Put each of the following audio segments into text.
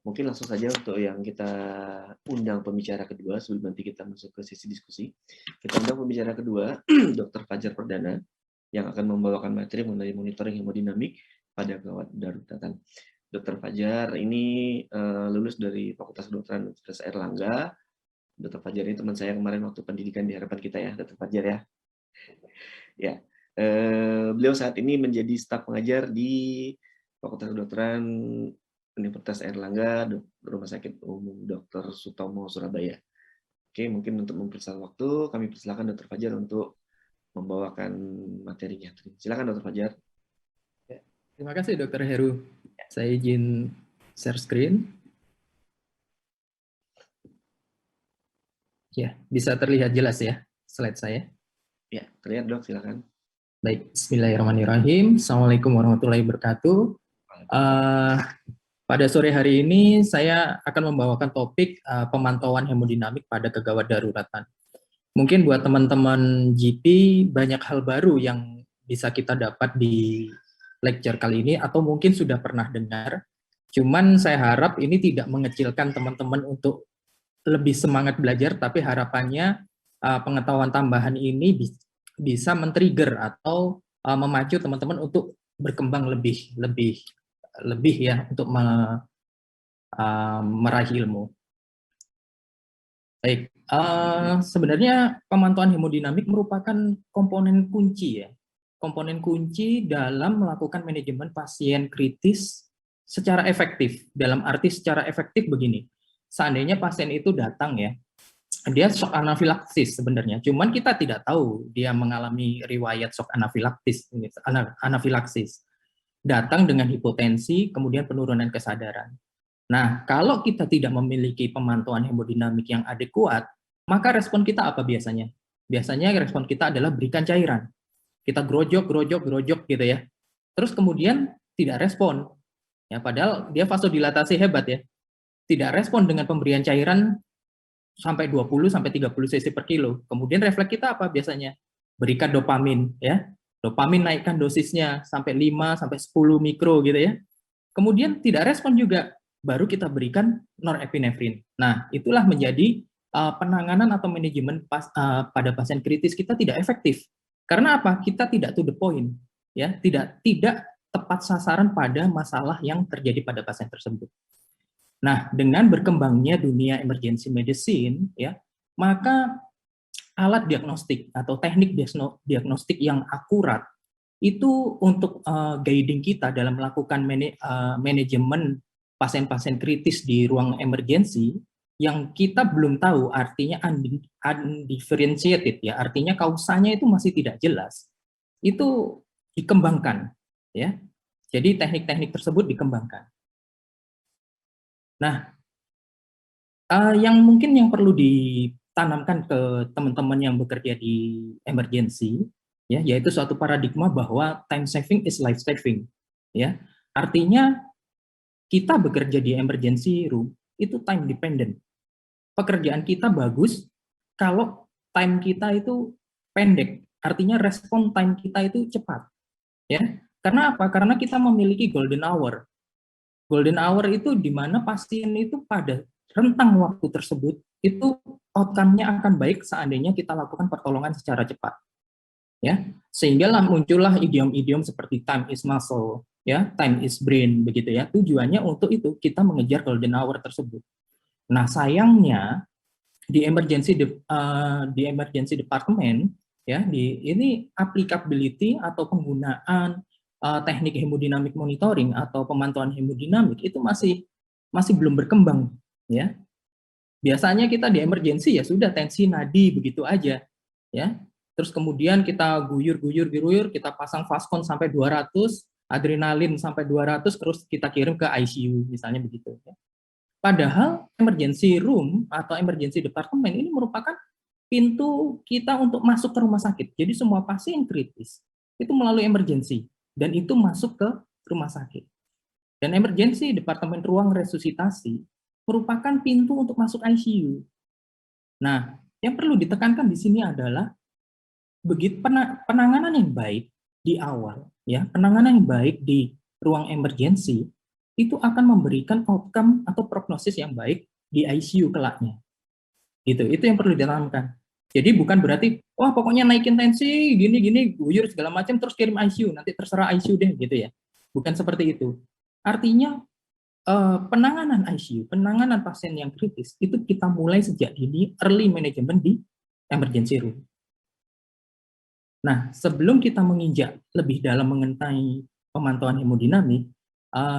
Mungkin langsung saja untuk yang kita undang pembicara kedua sebelum nanti kita masuk ke sesi diskusi. Kita undang pembicara kedua, Dr. Fajar Perdana, yang akan membawakan materi mengenai monitoring hemodinamik pada gawat daruratan. Dr. Fajar ini lulus dari Fakultas Kedokteran Universitas Airlangga. Dr. Fajar ini teman saya kemarin waktu pendidikan di harapan kita ya, Dr. Fajar ya. Ya, beliau saat ini menjadi staf pengajar di Fakultas Kedokteran Universitas Airlangga, Rumah Sakit Umum Dr. Sutomo, Surabaya. Oke, mungkin untuk mempersingkat waktu, kami persilakan Dr. Fajar untuk membawakan materinya. Silakan Dr. Fajar. Terima kasih Dr. Heru. Saya izin share screen. Ya, bisa terlihat jelas ya slide saya? Ya, terlihat Dok, silakan. Baik, bismillahirrahmanirrahim. Assalamualaikum warahmatullahi wabarakatuh. Pada sore hari ini saya akan membawakan topik pemantauan hemodinamik pada kegawat daruratan. Mungkin buat teman-teman GP banyak hal baru yang bisa kita dapat di lecture kali ini atau mungkin sudah pernah dengar. Cuman saya harap ini tidak mengecilkan teman-teman untuk lebih semangat belajar, tapi harapannya pengetahuan tambahan ini bisa men-trigger atau memacu teman-teman untuk berkembang lebih ya untuk meraih ilmu. Baik, sebenarnya pemantauan hemodinamik merupakan komponen kunci ya, komponen kunci dalam melakukan manajemen pasien kritis secara efektif. Dalam arti secara efektif begini, seandainya pasien itu datang ya, dia shock anafilaksis sebenarnya, cuman kita tidak tahu dia mengalami riwayat shock anafilaksis. Datang dengan hipotensi, kemudian penurunan kesadaran. Nah, kalau kita tidak memiliki pemantauan hemodinamik yang adekuat, maka respon kita apa biasanya? Biasanya respon kita adalah berikan cairan. Kita grojok gitu ya. Terus kemudian tidak respon. Ya, padahal dia vasodilatasi hebat ya. Tidak respon dengan pemberian cairan sampai 20 sampai 30 cc per kilo. Kemudian refleks kita apa biasanya? Berikan dopamin ya. Dopamin naikkan dosisnya sampai 5 sampai 10 mikro gitu ya. Kemudian tidak respon juga, baru kita berikan norepinefrin. Nah, itulah menjadi penanganan atau manajemen pada pasien kritis kita tidak efektif. Karena apa? Kita tidak to the point, ya, tidak tepat sasaran pada masalah yang terjadi pada pasien tersebut. Nah, dengan berkembangnya dunia emergency medicine, ya, maka alat diagnostik atau teknik diagnostik yang akurat itu untuk guiding kita dalam melakukan manajemen pasien-pasien kritis di ruang emergensi yang kita belum tahu, artinya undifferentiated ya, artinya kausanya itu masih tidak jelas, itu dikembangkan ya. Jadi teknik-teknik tersebut dikembangkan. Nah, yang mungkin yang perlu ditanamkan ke teman-teman yang bekerja di emergency ya, yaitu suatu paradigma bahwa time saving is life saving ya. Artinya kita bekerja di emergency room itu time dependent. Pekerjaan kita bagus kalau time kita itu pendek, artinya respon time kita itu cepat ya. Karena apa? Karena kita memiliki golden hour. Golden hour itu di mana pasien itu pada rentang waktu tersebut itu outcome-nya akan baik seandainya kita lakukan pertolongan secara cepat. Ya, sehingga muncullah idiom-idiom seperti time is muscle, ya, time is brain, begitu ya. Tujuannya untuk itu kita mengejar golden hour tersebut. Nah, sayangnya di emergency department, ya, ini applicability atau penggunaan teknik hemodinamik monitoring atau pemantauan hemodinamik itu masih belum berkembang, ya. Biasanya kita di emergency ya sudah tensi nadi begitu aja, ya. Terus kemudian kita guyur, kita pasang Fastcon sampai 200, adrenalin sampai 200, terus kita kirim ke ICU, misalnya begitu. Ya. Padahal emergency room atau emergency department ini merupakan pintu kita untuk masuk ke rumah sakit. Jadi semua pasien kritis itu melalui emergency, dan itu masuk ke rumah sakit. Dan emergency departemen ruang resusitasi merupakan pintu untuk masuk ICU. Nah, yang perlu ditekankan di sini adalah begitu penanganan yang baik di awal, ya, penanganan yang baik di ruang emergency itu akan memberikan outcome atau prognosis yang baik di ICU kelaknya. Gitu. Itu yang perlu ditanamkan. Jadi bukan berarti, wah pokoknya naikin tensi, gini-gini, guyur segala macam, terus kirim ICU, nanti terserah ICU deh, gitu ya. Bukan seperti itu. Artinya, penanganan ICU, penanganan pasien yang kritis, itu kita mulai sejak dini, early management di emergency room. Nah, sebelum kita menginjak lebih dalam mengenai pemantauan hemodinamik,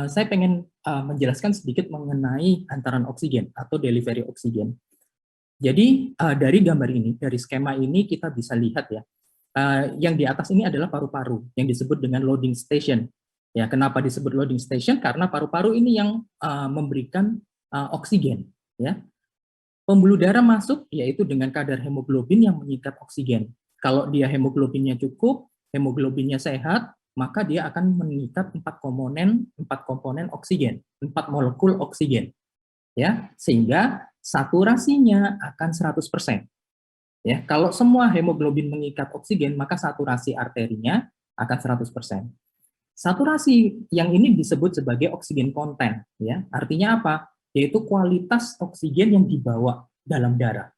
saya pengen menjelaskan sedikit mengenai hantaran oksigen atau delivery oksigen. Jadi dari gambar ini, dari skema ini kita bisa lihat ya, yang di atas ini adalah paru-paru yang disebut dengan loading station. Ya, kenapa disebut loading station? Karena paru-paru ini yang memberikan oksigen. Ya, pembuluh darah masuk yaitu dengan kadar hemoglobin yang mengikat oksigen. Kalau dia hemoglobinnya cukup, hemoglobinnya sehat, maka dia akan mengikat 4 komponen oksigen, 4 molekul oksigen. Ya, sehingga saturasinya akan 100%. Ya, kalau semua hemoglobin mengikat oksigen, maka saturasi arterinya akan 100%. Saturasi yang ini disebut sebagai oksigen konten, ya. Artinya apa? Yaitu kualitas oksigen yang dibawa dalam darah,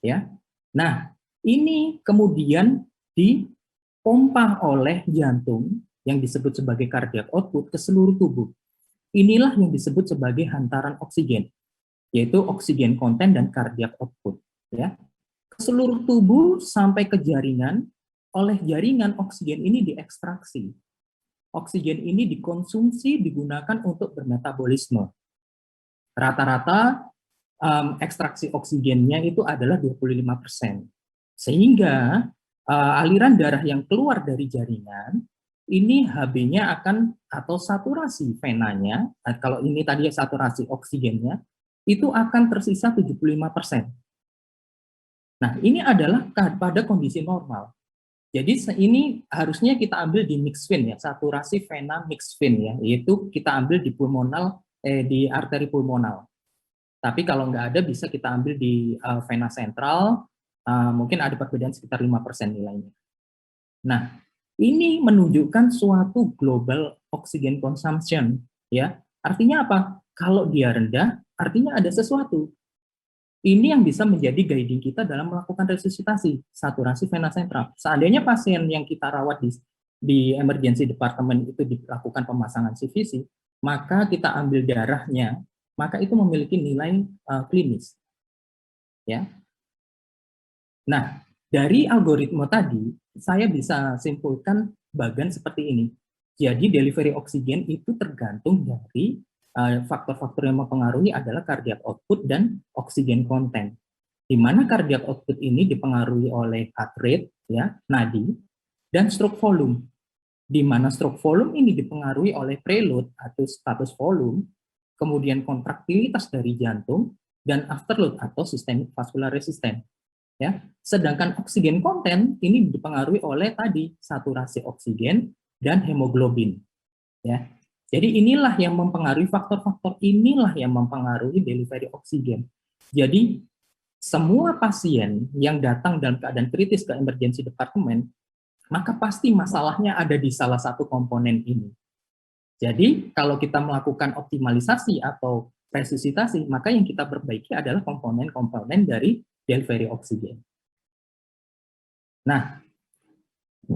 ya. Nah, ini kemudian dipompa oleh jantung yang disebut sebagai cardiac output ke seluruh tubuh. Inilah yang disebut sebagai hantaran oksigen, yaitu oksigen konten dan cardiac output, ya. Ke seluruh tubuh sampai ke jaringan, oleh jaringan oksigen ini diekstraksi. Oksigen ini dikonsumsi, digunakan untuk bermetabolisme. Rata-rata ekstraksi oksigennya itu adalah 25%. Sehingga aliran darah yang keluar dari jaringan, ini Hb-nya akan, atau saturasi venanya, kalau ini tadi saturasi oksigennya, itu akan tersisa 75%. Nah, ini adalah pada kondisi normal. Jadi ini harusnya kita ambil di mixed vein ya, saturasi vena mixed vein ya, yaitu kita ambil di pulmonal, di arteri pulmonal. Tapi kalau nggak ada bisa kita ambil di vena sentral, mungkin ada perbedaan sekitar 5% nilainya. Nah, ini menunjukkan suatu global oxygen consumption ya. Artinya apa? Kalau dia rendah, artinya ada sesuatu. Ini yang bisa menjadi guiding kita dalam melakukan resusitasi, saturasi vena sentral. Seandainya pasien yang kita rawat di emergency department itu dilakukan pemasangan CVC, maka kita ambil darahnya, maka itu memiliki nilai klinis. Ya. Nah, dari algoritma tadi, saya bisa simpulkan bagan seperti ini. Jadi delivery oksigen itu tergantung dari faktor-faktor yang mempengaruhi adalah cardiac output dan oksigen konten. Di mana cardiac output ini dipengaruhi oleh heart rate, ya, nadi, dan stroke volume. Di mana stroke volume ini dipengaruhi oleh preload atau status volume, kemudian kontraktilitas dari jantung, dan afterload atau systemic vascular resistance. Ya, sedangkan oksigen konten ini dipengaruhi oleh tadi saturasi oksigen dan hemoglobin. Ya, jadi inilah yang mempengaruhi faktor-faktor inilah yang mempengaruhi delivery oksigen. Jadi semua pasien yang datang dalam keadaan kritis ke emergency department, maka pasti masalahnya ada di salah satu komponen ini. Jadi kalau kita melakukan optimalisasi atau resusitasi, maka yang kita perbaiki adalah komponen-komponen dari delivery oksigen. Nah,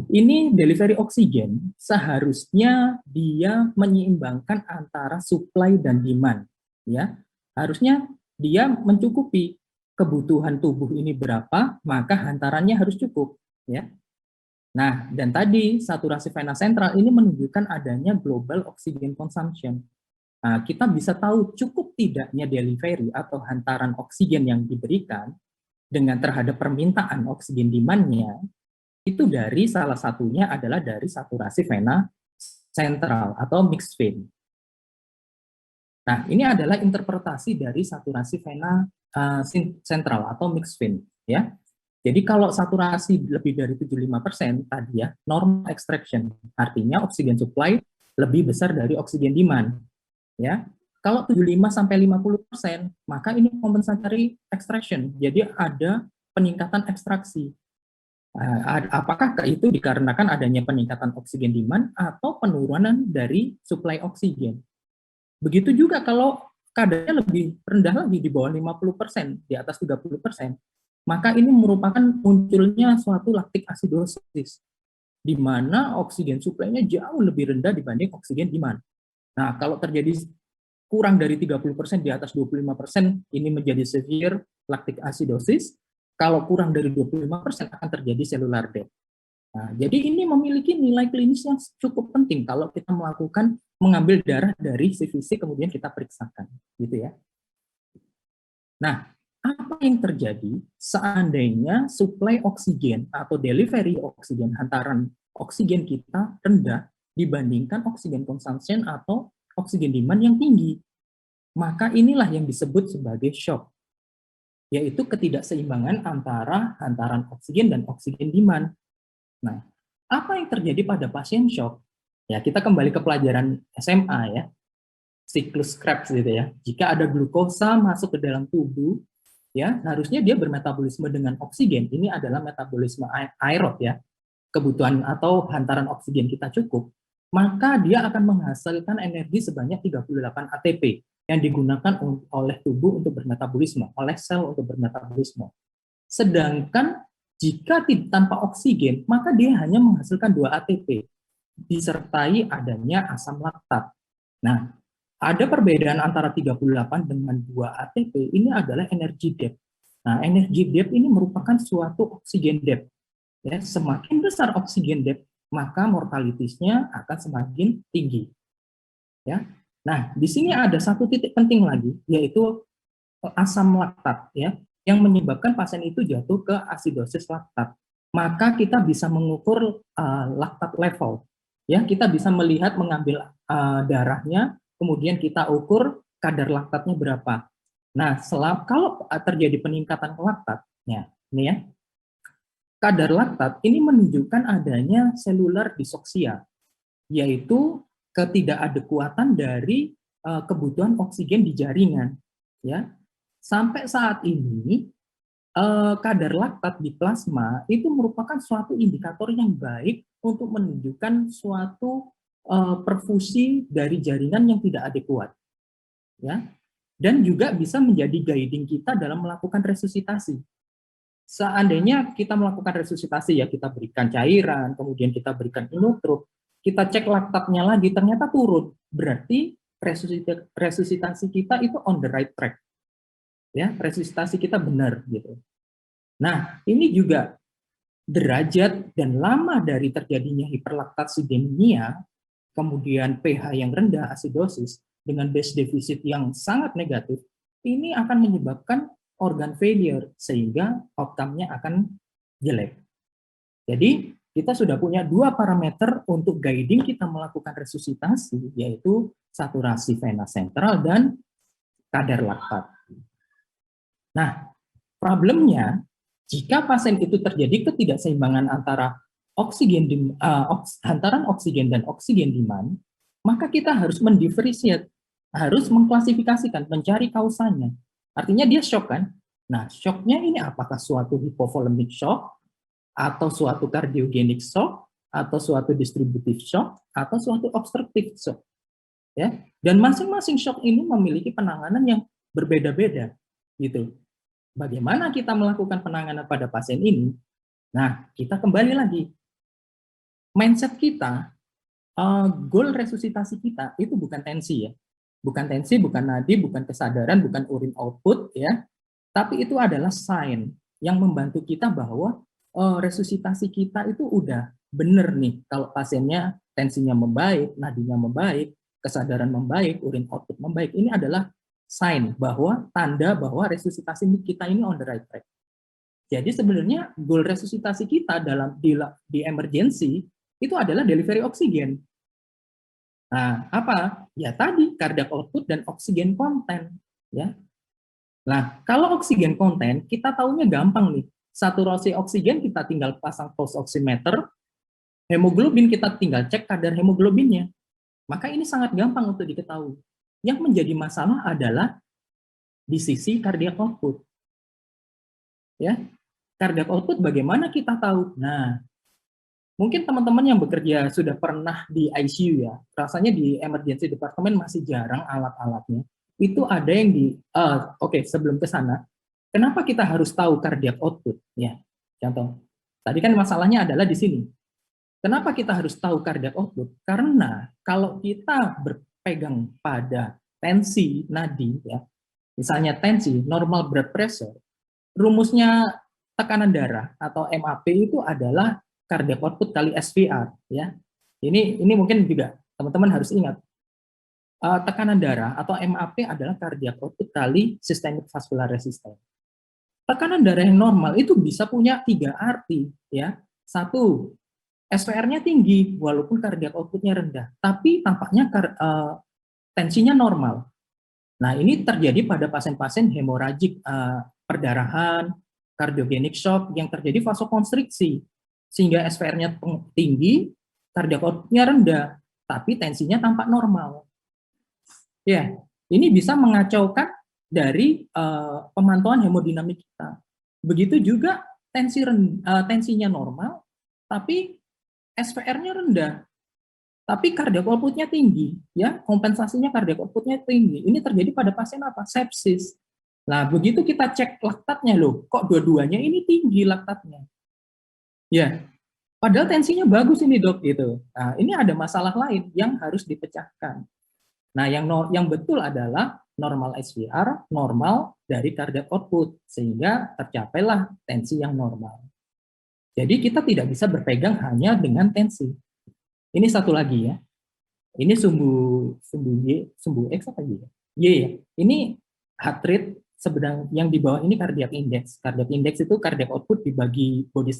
ini delivery oksigen seharusnya dia menyeimbangkan antara supply dan demand, ya. Harusnya dia mencukupi kebutuhan tubuh ini berapa, maka hantarannya harus cukup, ya. Nah, dan tadi saturasi vena sentral ini menunjukkan adanya global oxygen consumption. Nah, kita bisa tahu cukup tidaknya delivery atau hantaran oksigen yang diberikan dengan terhadap permintaan oksigen demand-nya, itu dari salah satunya adalah dari saturasi vena sentral atau mixed vein. Nah, ini adalah interpretasi dari saturasi vena sentral atau mixed vein, ya. Jadi kalau saturasi lebih dari 75% tadi ya, normal extraction, artinya oksigen supply lebih besar dari oksigen demand, ya. Kalau 75-50%, maka ini compensatory extraction. Jadi ada peningkatan ekstraksi. Apakah itu dikarenakan adanya peningkatan oksigen demand atau penurunan dari suplai oksigen? Begitu juga kalau kadarnya lebih rendah lagi di bawah 50%, di atas 30%, maka ini merupakan munculnya suatu laktik asidosis, di mana oksigen suplainya jauh lebih rendah dibanding oksigen demand. Nah, kalau terjadi kurang dari 30%, di atas 25%, ini menjadi severe lactic acidosis. Kalau kurang dari 25% akan terjadi cellular death. Nah, jadi ini memiliki nilai klinis yang cukup penting kalau kita mengambil darah dari CVC kemudian kita periksakan, gitu ya. Nah, apa yang terjadi seandainya suplai oksigen atau delivery oksigen, hantaran oksigen kita rendah dibandingkan oksigen consumption atau oksigen demand yang tinggi? Maka inilah yang disebut sebagai shock, yaitu ketidakseimbangan antara hantaran oksigen dan oksigen demand. Nah, apa yang terjadi pada pasien shock? Ya, kita kembali ke pelajaran SMA ya, siklus Krebs gitu ya. Jika ada glukosa masuk ke dalam tubuh, ya harusnya dia bermetabolisme dengan oksigen. Ini adalah metabolisme aerob ya, kebutuhan atau hantaran oksigen kita cukup, maka dia akan menghasilkan energi sebanyak 38 ATP yang digunakan oleh tubuh untuk bermetabolisme, oleh sel untuk bermetabolisme. Sedangkan jika tanpa oksigen, maka dia hanya menghasilkan 2 ATP, disertai adanya asam laktat. Nah, ada perbedaan antara 38 dengan 2 ATP, ini adalah energy debt. Nah, energy debt ini merupakan suatu oksigen debt. Ya, semakin besar oksigen debt, maka mortalitasnya akan semakin tinggi. Ya. Nah, di sini ada satu titik penting lagi, yaitu asam laktat, ya, yang menyebabkan pasien itu jatuh ke asidosis laktat. Maka kita bisa mengukur laktat level, ya, kita bisa melihat mengambil darahnya, kemudian kita ukur kadar laktatnya berapa. Nah, kalau terjadi peningkatan laktat, ya, ini ya, kadar laktat ini menunjukkan adanya selular disoksia, yaitu ketidakadekuatan dari kebutuhan oksigen di jaringan. Ya, sampai saat ini kadar laktat di plasma itu merupakan suatu indikator yang baik untuk menunjukkan suatu perfusi dari jaringan yang tidak adekuat. Ya, dan juga bisa menjadi guiding kita dalam melakukan resusitasi. Seandainya kita melakukan resusitasi, ya kita berikan cairan, kemudian kita berikan inotroph, kita cek laktatnya lagi, ternyata turun. Berarti resusitasi kita itu on the right track. Ya, resusitasi kita benar gitu. Nah, ini juga derajat dan lama dari terjadinya hiperlaktasidemia, kemudian pH yang rendah, asidosis, dengan base defisit yang sangat negatif, ini akan menyebabkan organ failure, sehingga outcome-nya akan jelek. Jadi, kita sudah punya 2 parameter untuk guiding kita melakukan resusitasi, yaitu saturasi vena sentral dan kadar laktat. Nah, problemnya, jika pasien itu terjadi ketidakseimbangan antara hantaran oksigen dan oksigen demand, maka kita harus mendifferentiate, harus mengklasifikasikan, mencari kausanya. Artinya dia shock kan? Nah, shocknya ini apakah suatu hypovolemic shock, atau suatu cardiogenic shock, atau suatu distributive shock, atau suatu obstructive shock. Ya, dan masing-masing shock ini memiliki penanganan yang berbeda-beda, gitu. Bagaimana kita melakukan penanganan pada pasien ini? Nah, kita kembali lagi. Mindset kita, goal resusitasi kita itu bukan tensi ya. Bukan tensi, bukan nadi, bukan kesadaran, bukan urin output ya. Tapi itu adalah sign yang membantu kita bahwa resusitasi kita itu udah benar nih. Kalau pasiennya tensinya membaik, nadinya membaik, kesadaran membaik, urin output membaik. Ini adalah sign bahwa tanda bahwa resusitasi kita ini on the right track. Jadi sebenarnya goal resusitasi kita di emergency itu adalah delivery oksigen. Nah, apa? Ya tadi cardiac output dan oksigen content, ya. Nah, kalau oksigen content kita tahunya gampang nih. Saturasi oksigen kita tinggal pasang pulse oximeter, hemoglobin kita tinggal cek kadar hemoglobinnya. Maka ini sangat gampang untuk diketahui. Yang menjadi masalah adalah di sisi cardiac output. Ya, cardiac output bagaimana kita tahu? Nah, Mungkin teman-teman yang bekerja sudah pernah di ICU ya, rasanya di emergency department masih jarang alat-alatnya. Itu ada yang oke, sebelum ke sana, kenapa kita harus tahu cardiac output? Ya, contoh. Tadi kan masalahnya adalah di sini. Kenapa kita harus tahu cardiac output? Karena kalau kita berpegang pada tensi nadi, ya, misalnya tensi, normal blood pressure, rumusnya tekanan darah atau MAP itu adalah cardiac output kali SVR, ya. Ini mungkin juga teman-teman harus ingat. Tekanan darah atau MAP adalah cardiac output kali systemic vascular resistance. Tekanan darah yang normal itu bisa punya 3 arti, ya. 1, SVR-nya tinggi walaupun cardiac output-nya rendah, tapi tampaknya tensinya normal. Nah, ini terjadi pada pasien-pasien hemoragik perdarahan, cardiogenic shock yang terjadi vasokonstriksi, sehingga SVR-nya tinggi, cardiac output-nya rendah, tapi tensinya tampak normal. Ya, ini bisa mengacaukan dari pemantauan hemodinamik kita. Begitu juga tensinya normal, tapi SVR-nya rendah, tapi cardiac output-nya tinggi, ya, kompensasinya cardiac output-nya tinggi. Ini terjadi pada pasien apa? Sepsis. Nah, begitu kita cek laktatnya, loh, kok dua-duanya ini tinggi laktatnya. Ya, padahal tensinya bagus ini, Dok, gitu. Nah, ini ada masalah lain yang harus dipecahkan. Nah, yang betul adalah normal SVR, normal dari cardiac output, sehingga tercapailah tensi yang normal. Jadi kita tidak bisa berpegang hanya dengan tensi. Ini satu lagi ya. Ini sumbu X apa Y? Y ya. Ini heart rate yang di bawah ini cardiac index. Cardiac index itu cardiac output dibagi body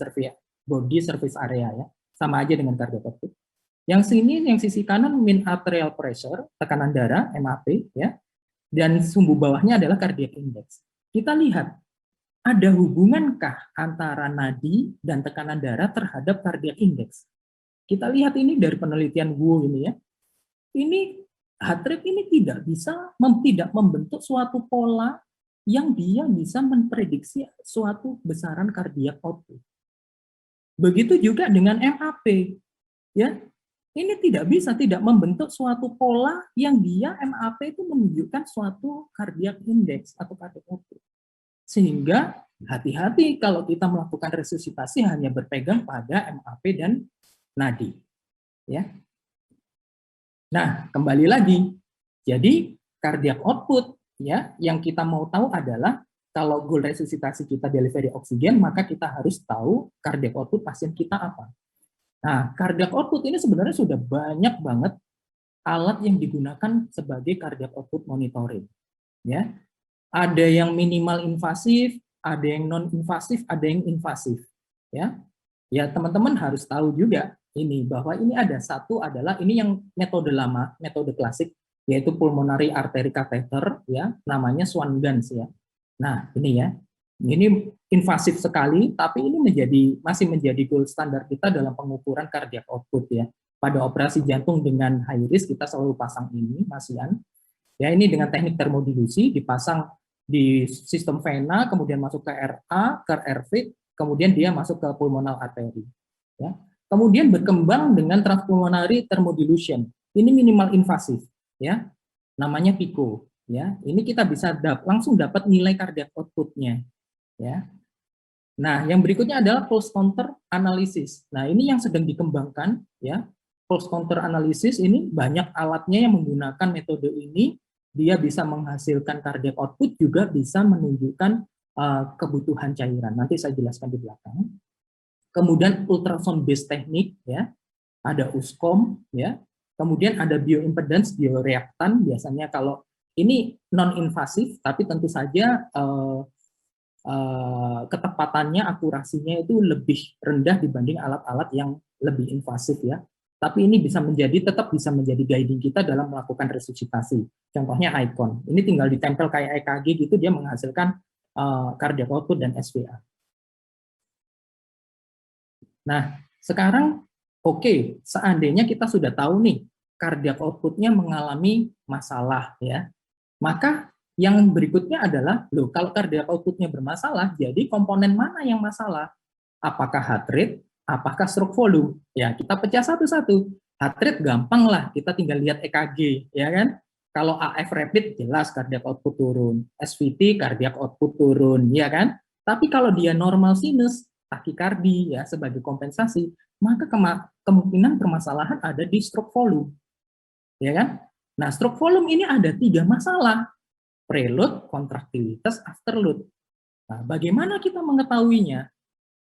surface area ya. Sama aja dengan cardiac output. Yang sini, yang sisi kanan mean arterial pressure, tekanan darah, MAP ya. Dan sumbu bawahnya adalah cardiac index. Kita lihat ada hubungankah antara nadi dan tekanan darah terhadap cardiac index? Kita lihat ini dari penelitian Wu ini ya. Ini heart rate ini tidak membentuk suatu pola yang dia bisa memprediksi suatu besaran cardiac output. Begitu juga dengan MAP. Ya. Ini tidak membentuk suatu pola yang dia MAP itu menunjukkan suatu cardiac index atau cardiac output. Sehingga hati-hati kalau kita melakukan resusitasi hanya berpegang pada MAP dan nadi. Ya. Nah, kembali lagi. Jadi cardiac output ya yang kita mau tahu adalah kalau goal resusitasi kita delivery oksigen, maka kita harus tahu cardiac output pasien kita apa. Nah, cardiac output ini sebenarnya sudah banyak banget alat yang digunakan sebagai cardiac output monitoring. Ya. Ada yang minimal invasif, ada yang non-invasif, ada yang invasif. Ya. Ya, teman-teman harus tahu juga ini bahwa ini ada satu adalah ini yang metode lama, metode klasik yaitu pulmonary artery catheter ya, namanya Swan-Ganz ya. Nah, ini ya. Ini invasif sekali, tapi ini masih menjadi gold standar kita dalam pengukuran cardiac output ya. Pada operasi jantung dengan high risk kita selalu pasang ini, Mas Ian. Ya, ini dengan teknik termodilusi dipasang di sistem vena, kemudian masuk ke RA, ke RV, kemudian dia masuk ke pulmonal artery. Ya. Kemudian berkembang dengan transpulmonary thermodilution. Ini minimal invasif, ya. Namanya PICO, ya. Ini kita bisa langsung dapat nilai cardiac output-nya. Ya. Nah, yang berikutnya adalah pulse counter analysis. Nah, ini yang sedang dikembangkan ya. Pulse counter analysis ini banyak alatnya yang menggunakan metode ini, dia bisa menghasilkan cardiac output juga bisa menunjukkan kebutuhan cairan. Nanti saya jelaskan di belakang. Kemudian ultrasound based technique ya. Ada USCOM ya. Kemudian ada bioimpedance, bioreaktan biasanya kalau ini non invasif tapi tentu saja ketepatannya, akurasinya itu lebih rendah dibanding alat-alat yang lebih invasif ya. Tapi ini tetap bisa menjadi guiding kita dalam melakukan resusitasi. Contohnya ICON. Ini tinggal ditempel kayak EKG gitu, dia menghasilkan cardiac output dan SVR. Nah, sekarang oke, seandainya kita sudah tahu nih cardiac output-nya mengalami masalah ya. Maka yang berikutnya adalah, kalau cardiac output-nya bermasalah, jadi komponen mana yang masalah? Apakah heart rate, apakah stroke volume? Ya, kita pecah satu-satu. Heart rate gampang lah, kita tinggal lihat EKG, ya kan? Kalau AF rapid jelas cardiac output turun, SVT cardiac output turun, ya kan? Tapi kalau dia normal sinus, takikardi ya sebagai kompensasi, maka kemungkinan permasalahan ada di stroke volume, ya kan? Nah, stroke volume ini ada 3 masalah: preload, kontraktilitas, afterload. Nah, bagaimana kita mengetahuinya?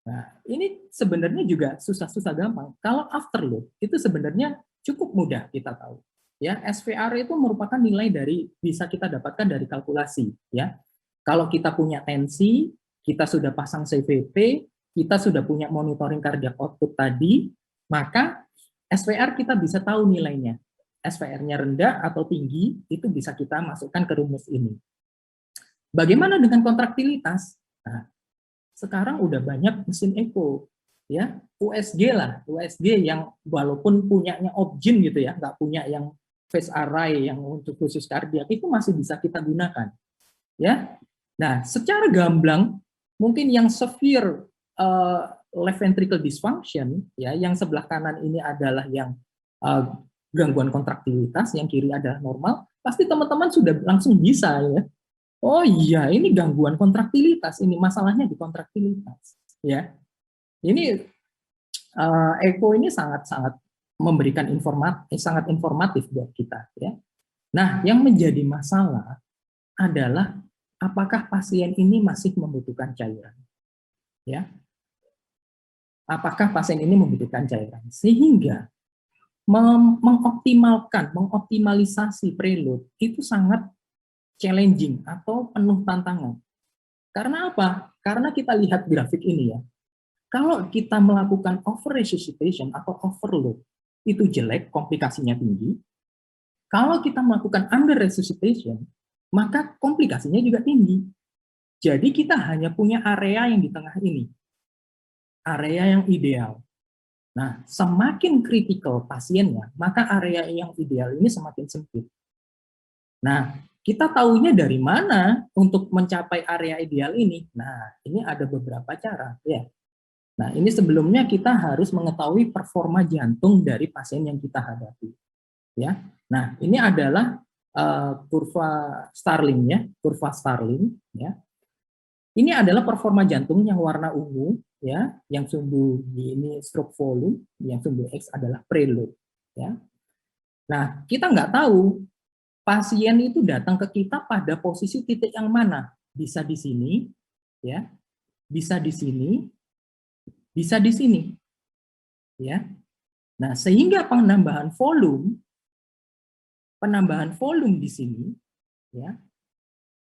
Nah, ini sebenarnya juga susah-susah gampang. Kalau afterload itu sebenarnya cukup mudah kita tahu. Ya, SVR itu merupakan nilai dari bisa kita dapatkan dari kalkulasi. Ya, kalau kita punya tensi, kita sudah pasang CVP, kita sudah punya monitoring cardiac output tadi, maka SVR kita bisa tahu nilainya. SVR-nya rendah atau tinggi itu bisa kita masukkan ke rumus ini. Bagaimana dengan kontraktilitas? Nah, sekarang udah banyak mesin echo, ya, USG lah, USG yang walaupun punyanya Opgen gitu ya, nggak punya yang phase array yang untuk khusus kardiak, itu masih bisa kita gunakan, ya. Nah, secara gamblang mungkin yang severe left ventricle dysfunction, ya, yang sebelah kanan ini adalah yang gangguan kontraktilitas, yang kiri adalah normal, pasti teman-teman sudah langsung bisa, ya. Oh iya, ini gangguan kontraktilitas, ini masalahnya di kontraktilitas, ya. Ini echo ini sangat-sangat memberikan sangat informatif buat kita, ya. Nah, yang menjadi masalah adalah apakah pasien ini masih membutuhkan cairan, ya. Apakah pasien ini membutuhkan cairan, sehingga mengoptimalisasi preload itu sangat challenging atau penuh tantangan. Karena apa? Karena kita lihat grafik ini ya. Kalau kita melakukan over resuscitation atau overload, itu jelek, komplikasinya tinggi. Kalau kita melakukan under resuscitation, maka komplikasinya juga tinggi. Jadi kita hanya punya area yang di tengah ini. Area yang ideal. Nah, semakin kritikal pasiennya, maka area yang ideal ini semakin sempit. Nah, kita tahunya dari mana untuk mencapai area ideal ini? Nah, ini ada beberapa cara, ya. Nah, ini sebelumnya kita harus mengetahui performa jantung dari pasien yang kita hadapi, ya. Nah, ini adalah kurva Starling, kurva Starling, ya. Ini adalah performa jantung yang warna ungu, ya, yang sumbu G ini stroke volume, yang sumbu X adalah preload, ya. Nah, kita nggak tahu pasien itu datang ke kita pada posisi titik yang mana? Bisa di sini, ya, bisa di sini, bisa di sini, ya. Nah, sehingga penambahan volume di sini, ya,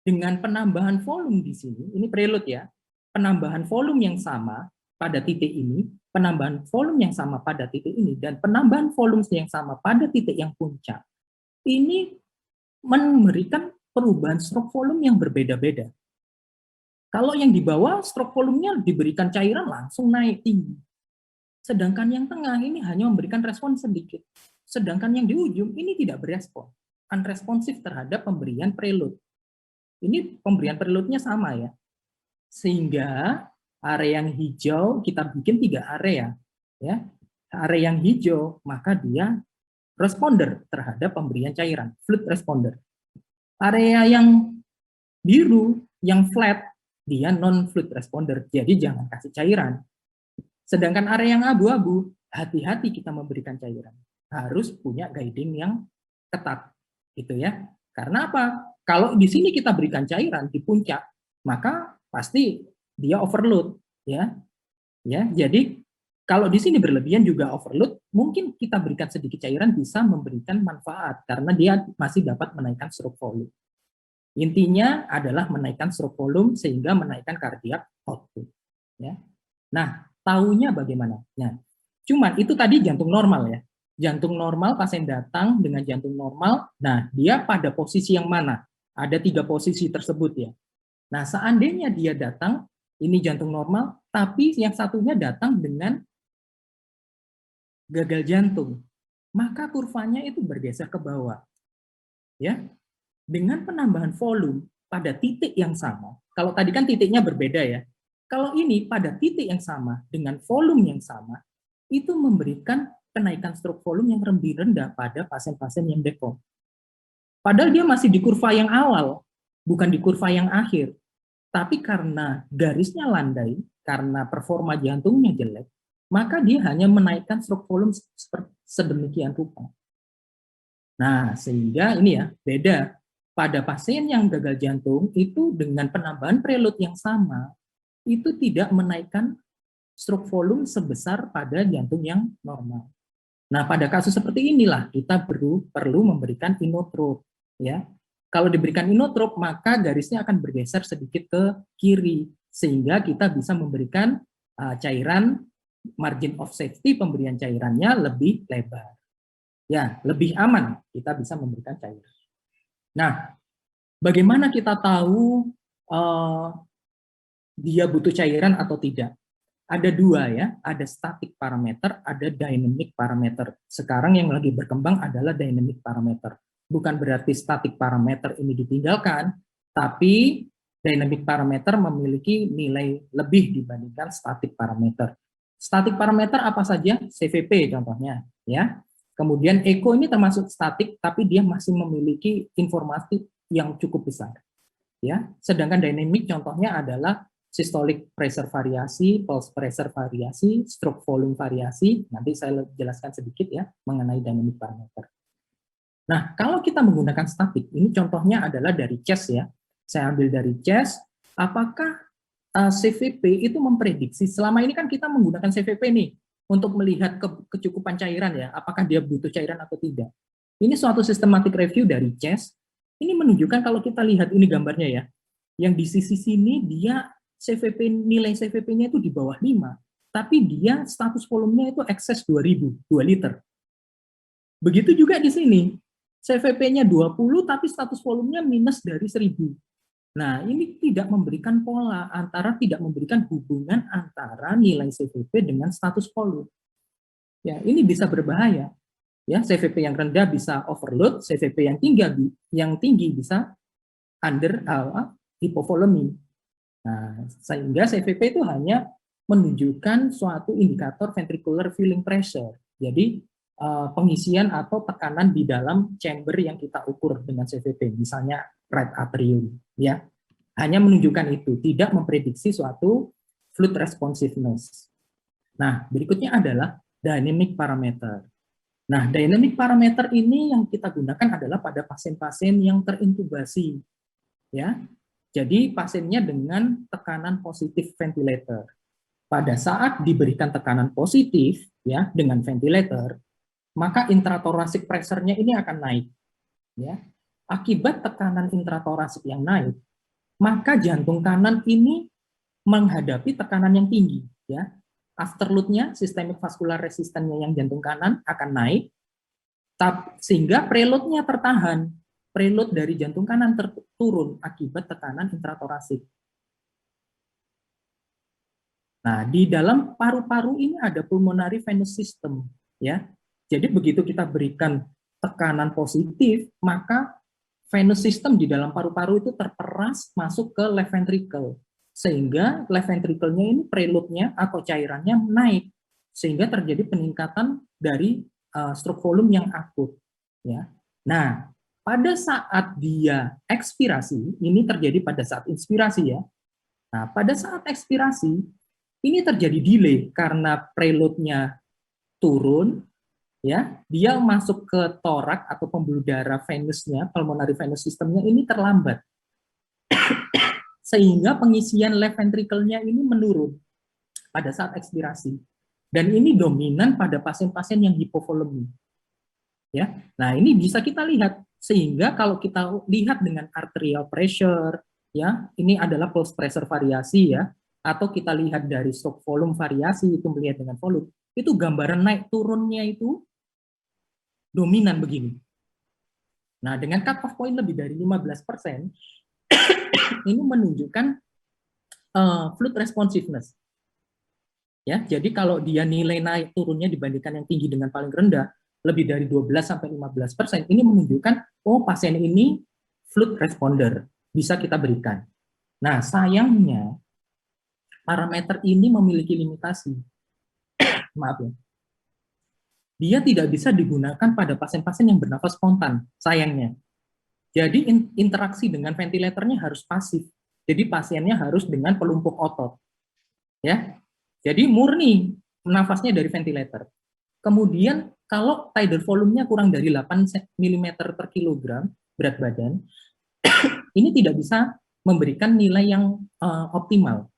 dengan penambahan volume di sini, ini preload ya, penambahan volume yang sama pada titik ini, penambahan volume yang sama pada titik ini, dan penambahan volume yang sama pada titik yang puncak, ini memberikan perubahan stroke volume yang berbeda-beda. Kalau yang di bawah, stroke volumenya diberikan cairan langsung naik tinggi. Sedangkan yang tengah ini hanya memberikan respon sedikit. Sedangkan yang di ujung ini tidak berespon. Unresponsif terhadap pemberian preload. Ini pemberian preloadnya sama ya. Sehingga area yang hijau kita bikin 3 area. Ya. Area yang hijau maka dia responder terhadap pemberian cairan, fluid responder. Area yang biru, yang flat, dia non-fluid responder, jadi jangan kasih cairan. Sedangkan area yang abu-abu, hati-hati kita memberikan cairan. Harus punya guiding yang ketat, gitu ya. Karena apa? Kalau di sini kita berikan cairan di puncak, maka pasti dia overload, ya. Ya, jadi kalau di sini berlebihan juga overload, mungkin kita berikan sedikit cairan bisa memberikan manfaat karena dia masih dapat menaikkan stroke volume. Intinya adalah menaikkan stroke volume sehingga menaikkan cardiac output. Ya. Nah, tahunya bagaimana? Nah, cuman itu tadi jantung normal ya. Jantung normal, pasien datang dengan jantung normal, nah dia pada posisi yang mana? Ada 3 posisi tersebut ya. Nah, seandainya dia datang, ini jantung normal, tapi yang satunya datang dengan gagal jantung, maka kurvanya itu bergeser ke bawah. Ya. Dengan penambahan volume pada titik yang sama. Kalau tadi kan titiknya berbeda ya. Kalau ini pada titik yang sama dengan volume yang sama, itu memberikan kenaikan stroke volume yang lebih rendah pada pasien-pasien yang depot. Padahal dia masih di kurva yang awal, bukan di kurva yang akhir. Tapi karena garisnya landai, karena performa jantungnya jelek, maka dia hanya menaikkan stroke volume sedemikian rupa. Nah, sehingga ini ya, beda. Pada pasien yang gagal jantung, itu dengan penambahan preload yang sama, itu tidak menaikkan stroke volume sebesar pada jantung yang normal. Nah, pada kasus seperti inilah kita perlu memberikan inotrop, ya. Kalau diberikan inotrop, maka garisnya akan bergeser sedikit ke kiri, sehingga kita bisa memberikan cairan, margin of safety pemberian cairannya lebih lebar. Ya, lebih aman kita bisa memberikan cairan. Nah, bagaimana kita tahu dia butuh cairan atau tidak? Ada dua ya, ada static parameter, ada dynamic parameter. Sekarang yang lagi berkembang adalah dynamic parameter. Bukan berarti static parameter ini ditinggalkan, tapi dynamic parameter memiliki nilai lebih dibandingkan static parameter. Static parameter apa saja? CVP contohnya, ya. Kemudian echo ini termasuk statik, tapi dia masih memiliki informasi yang cukup besar, ya. Sedangkan dynamic contohnya adalah systolic pressure variasi, pulse pressure variasi, stroke volume variasi. Nanti saya jelaskan sedikit ya mengenai dynamic parameter. Nah, kalau kita menggunakan statik, ini contohnya adalah dari chest ya. Saya ambil dari chest, apakah CVP itu memprediksi, selama ini kan kita menggunakan CVP nih, untuk melihat kecukupan cairan ya, apakah dia butuh cairan atau tidak. Ini suatu systematic review dari chest, ini menunjukkan kalau kita lihat ini gambarnya ya, yang di sisi sini dia CVP, nilai CVP-nya itu di bawah 5, tapi dia status volumenya itu excess 2000, 2 liter. Begitu juga di sini, CVP-nya 20, tapi status volumenya minus dari 1000. Nah, ini tidak memberikan pola, tidak memberikan hubungan antara nilai CVP dengan status volume. Ya, ini bisa berbahaya. Ya, CVP yang rendah bisa overload, CVP yang tinggi bisa under hypovolemi. Nah, sehingga CVP itu hanya menunjukkan suatu indikator ventricular filling pressure. Jadi pengisian atau tekanan di dalam chamber yang kita ukur dengan CVP, misalnya right atrium, ya. Hanya menunjukkan itu, tidak memprediksi suatu fluid responsiveness. Nah, berikutnya adalah dynamic parameter. Nah, dynamic parameter ini yang kita gunakan adalah pada pasien-pasien yang terintubasi, ya. Jadi pasiennya dengan tekanan positif ventilator. Pada saat diberikan tekanan positif ya dengan ventilator, maka intrathoracik pressure-nya ini akan naik. Ya. Akibat tekanan intrathoracik yang naik, maka jantung kanan ini menghadapi tekanan yang tinggi. Ya. Afterload-nya, systemic vascular resistance-nya yang jantung kanan akan naik, sehingga preload-nya tertahan. Preload dari jantung kanan turun akibat tekanan intrathoracik. Nah, di dalam paru-paru ini ada pulmonary venous system, ya. Jadi begitu kita berikan tekanan positif, maka venous system di dalam paru-paru itu terperas masuk ke left ventricle, sehingga left ventricle-nya ini preload-nya atau cairannya naik, sehingga terjadi peningkatan dari stroke volume yang akut, ya. Nah, pada saat dia ekspirasi, ini terjadi pada saat inspirasi ya. Nah, pada saat ekspirasi, ini terjadi delay karena preload-nya turun, ya, dia masuk ke torak atau pembuluh darah venusnya, pulmonary venous system-nya ini terlambat. Sehingga pengisian left ventricle-nya ini menurun pada saat ekspirasi. Dan ini dominan pada pasien-pasien yang hipovolemi. Ya. Nah, ini bisa kita lihat. Sehingga kalau kita lihat dengan arterial pressure, ya, ini adalah pulse pressure variasi ya, atau kita lihat dari stroke volume variasi, itu melihat dengan volume, itu gambaran naik turunnya itu dominan begini. Nah, dengan cut-off point lebih dari 15%, ini menunjukkan fluid responsiveness. Ya, jadi kalau dia nilai naik turunnya dibandingkan yang tinggi dengan paling rendah, lebih dari 12-15%, ini menunjukkan, oh pasien ini fluid responder, bisa kita berikan. Nah, sayangnya, parameter ini memiliki limitasi. Maaf ya. dia tidak bisa digunakan pada pasien-pasien yang bernafas spontan, sayangnya. Jadi interaksi dengan ventilatornya harus pasif. Jadi pasiennya harus dengan pelumpuh otot. Ya. Jadi murni nafasnya dari ventilator. Kemudian kalau tidal volumenya kurang dari 8 mm per kilogram berat badan, ini tidak bisa memberikan nilai yang optimal.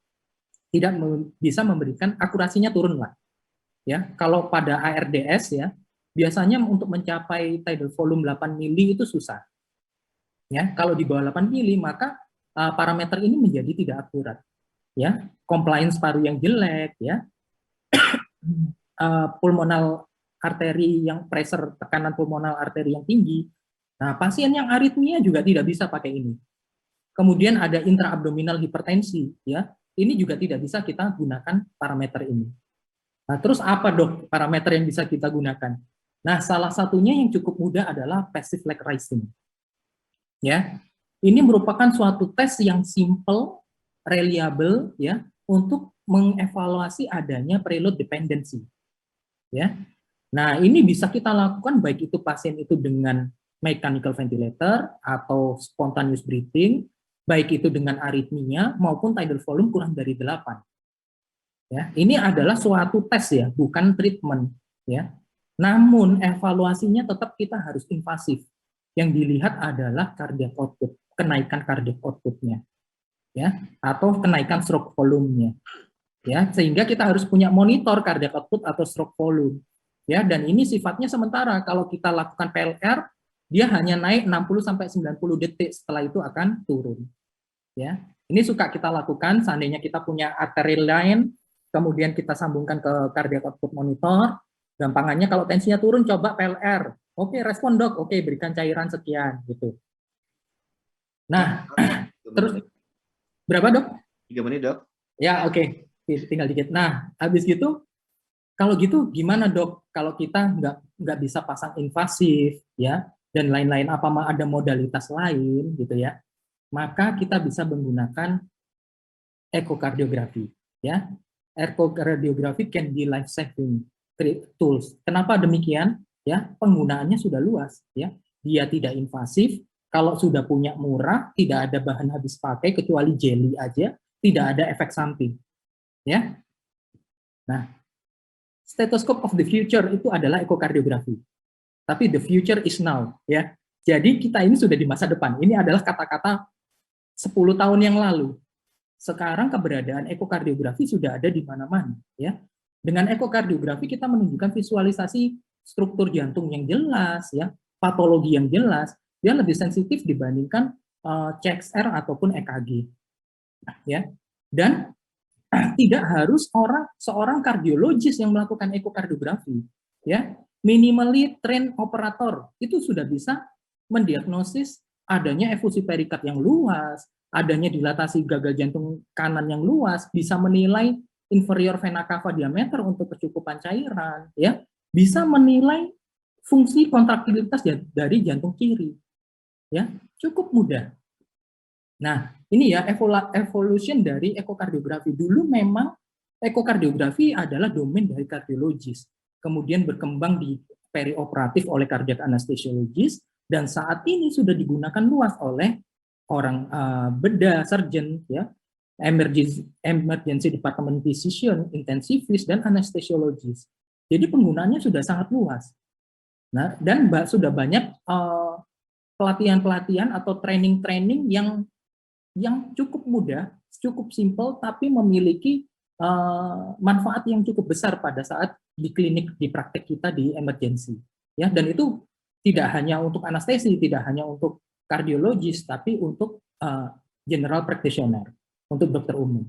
Tidak bisa memberikan akurasinya turun lah. Ya, kalau pada ARDS ya, biasanya untuk mencapai tidal volume 8 mili itu susah. Ya, kalau di bawah 8 mili maka parameter ini menjadi tidak akurat. Ya, compliance paru yang jelek ya. Pulmonal arteri yang pressure, tekanan pulmonal arteri yang tinggi. Nah, pasien yang aritmia juga tidak bisa pakai ini. Kemudian ada intraabdominal hipertensi ya. Ini juga tidak bisa kita gunakan parameter ini. Nah, terus apa dok parameter yang bisa kita gunakan? Nah, salah satunya yang cukup mudah adalah passive leg raising. Ya, ini merupakan suatu tes yang simple, reliable, ya, untuk mengevaluasi adanya preload dependency. Ya, nah ini bisa kita lakukan baik itu pasien itu dengan mechanical ventilator atau spontaneous breathing, baik itu dengan aritmia maupun tidal volume kurang dari 8. Ya, ini adalah suatu tes ya, bukan treatment ya. Namun evaluasinya tetap kita harus invasif. Yang dilihat adalah cardiac output, kenaikan cardiac outputnya, ya, atau kenaikan stroke volume-nya, ya. Sehingga kita harus punya monitor cardiac output atau stroke volume, ya. Dan ini sifatnya sementara. Kalau kita lakukan PLR, dia hanya naik 60 sampai 90 detik, setelah itu akan turun, ya. Ini suka kita lakukan seandainya kita punya arterial line. Kemudian kita sambungkan ke cardiac output monitor. Gampangannya kalau tensinya turun, coba PLR. Oke, respon dok. Oke, berikan cairan sekian gitu. Nah, terus berapa dok? 3 menit dok. Ya oke, tinggal dikit. Nah, habis gitu, kalau gitu gimana dok? Kalau kita nggak bisa pasang invasif, ya, dan lain-lain, apa ada modalitas lain gitu ya? Maka kita bisa menggunakan ekokardiografi, ya. Ekokardiografi can be life saving tools. Kenapa demikian? Ya, penggunaannya sudah luas, ya. Dia tidak invasif, kalau sudah punya murah, tidak ada bahan habis pakai kecuali jelly aja, tidak ada efek samping, ya. Nah, stethoscope of the future itu adalah ekokardiografi. Tapi the future is now, ya. Jadi kita ini sudah di masa depan. Ini adalah kata-kata 10 tahun yang lalu. Sekarang keberadaan ekokardiografi sudah ada di mana-mana, ya. Dengan ekokardiografi kita menunjukkan visualisasi struktur jantung yang jelas, ya, patologi yang jelas, dia lebih sensitif dibandingkan CXR ataupun EKG, ya. Dan tidak harus seorang kardiologis yang melakukan ekokardiografi, ya. Minimally trained operator itu sudah bisa mendiagnosis adanya efusi perikat yang luas, adanya dilatasi gagal jantung kanan yang luas, bisa menilai inferior vena cava diameter untuk kecukupan cairan, ya, bisa menilai fungsi kontraktilitas dari jantung kiri, ya, cukup mudah. Nah, ini ya evolution dari ekokardiografi. Dulu memang ekokardiografi adalah domain dari kardiologis, kemudian berkembang di perioperatif oleh cardiac anesthesiologist, dan saat ini sudah digunakan luas oleh orang bedah, surgeon, ya, emergency department physician, intensivist, dan anesthesiologist. Jadi penggunaannya sudah sangat luas. Nah, dan sudah banyak pelatihan-pelatihan atau training-training yang cukup mudah, cukup simple, tapi memiliki manfaat yang cukup besar pada saat di klinik, di praktek kita di emergency. Ya, dan itu tidak hanya untuk anestesi, tidak hanya untuk kardiologis, tapi untuk general practitioner, untuk dokter umum.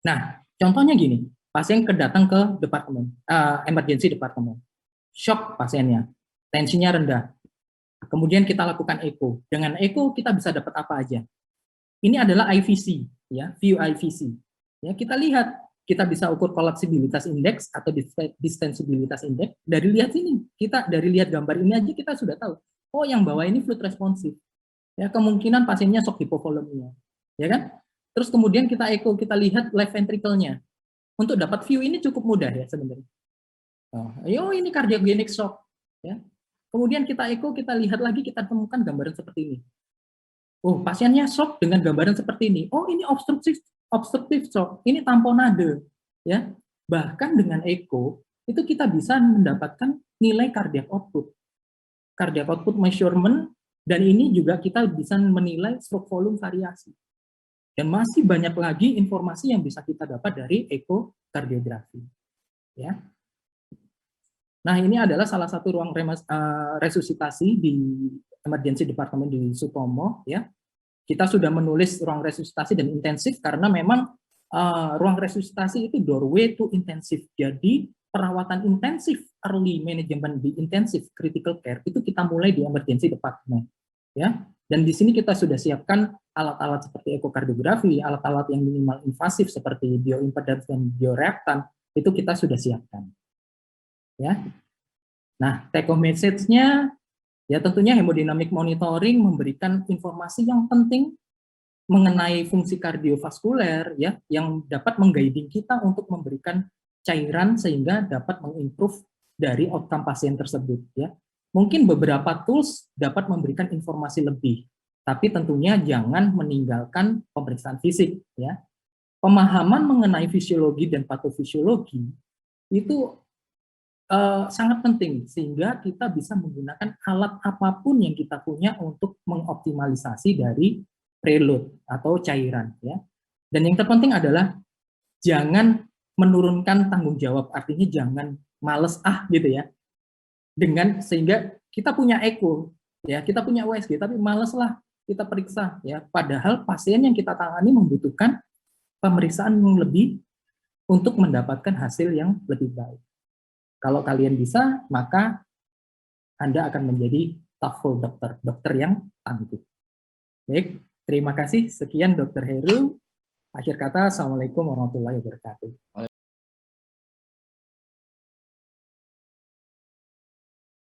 Nah, contohnya gini, pasien datang ke departemen, emergency departemen, shock pasiennya, tensinya rendah, kemudian kita lakukan echo. Dengan echo kita bisa dapat apa aja? Ini adalah IVC, ya, view IVC. Ya, kita lihat, kita bisa ukur kolapsibilitas indeks atau distensibilitas indeks. Dari lihat sini, dari lihat gambar ini aja kita sudah tahu. Oh, yang bawah ini fluid responsif. Ya, kemungkinan pasiennya shock hipovolemia, ya kan? Terus kemudian kita echo, kita lihat left ventricle-nya. Untuk dapat view ini cukup mudah ya sebenarnya. Ini cardiogenic shock. Ya. Kemudian kita eko, kita lihat lagi, kita temukan gambaran seperti ini. Oh, pasiennya shock dengan gambaran seperti ini. Oh, ini obstructive shock, ini tamponade. Ya. Bahkan dengan eko, itu kita bisa mendapatkan nilai cardiac output. Cardiac output measurement, dan ini juga kita bisa menilai stroke volume variasi. Dan masih banyak lagi informasi yang bisa kita dapat dari ekokardiografi. Ya. Nah, ini adalah salah satu ruang resusitasi di emergency department di Sutomo. Ya. Kita sudah menulis ruang resusitasi dan intensif karena memang ruang resusitasi itu doorway to intensive. Jadi perawatan intensif, early management di intensive critical care itu kita mulai di emergency department. Ya. Dan di sini kita sudah siapkan alat-alat seperti ekokardiografi, alat-alat yang minimal invasif seperti bioimpedance dan bioreaktan, itu kita sudah siapkan. Ya. Nah, take home message-nya, ya tentunya hemodynamic monitoring memberikan informasi yang penting mengenai fungsi kardiovaskuler, ya, yang dapat mengguiding kita untuk memberikan cairan sehingga dapat mengimprove dari outcome pasien tersebut. Ya. Mungkin beberapa tools dapat memberikan informasi lebih, tapi tentunya jangan meninggalkan pemeriksaan fisik. Ya. Pemahaman mengenai fisiologi dan patofisiologi itu sangat penting, sehingga kita bisa menggunakan alat apapun yang kita punya untuk mengoptimalisasi dari preload atau cairan. Ya. Dan yang terpenting adalah jangan menurunkan tanggung jawab, artinya jangan males gitu ya. Dengan sehingga kita punya eko, ya, kita punya USG, tapi males lah kita periksa, ya. Padahal pasien yang kita tangani membutuhkan pemeriksaan yang lebih untuk mendapatkan hasil yang lebih baik. Kalau kalian bisa, maka Anda akan menjadi TOEFL dokter yang tangguh. Baik, terima kasih. Sekian Dr. Heru. Akhir kata, Assalamualaikum warahmatullahi wabarakatuh.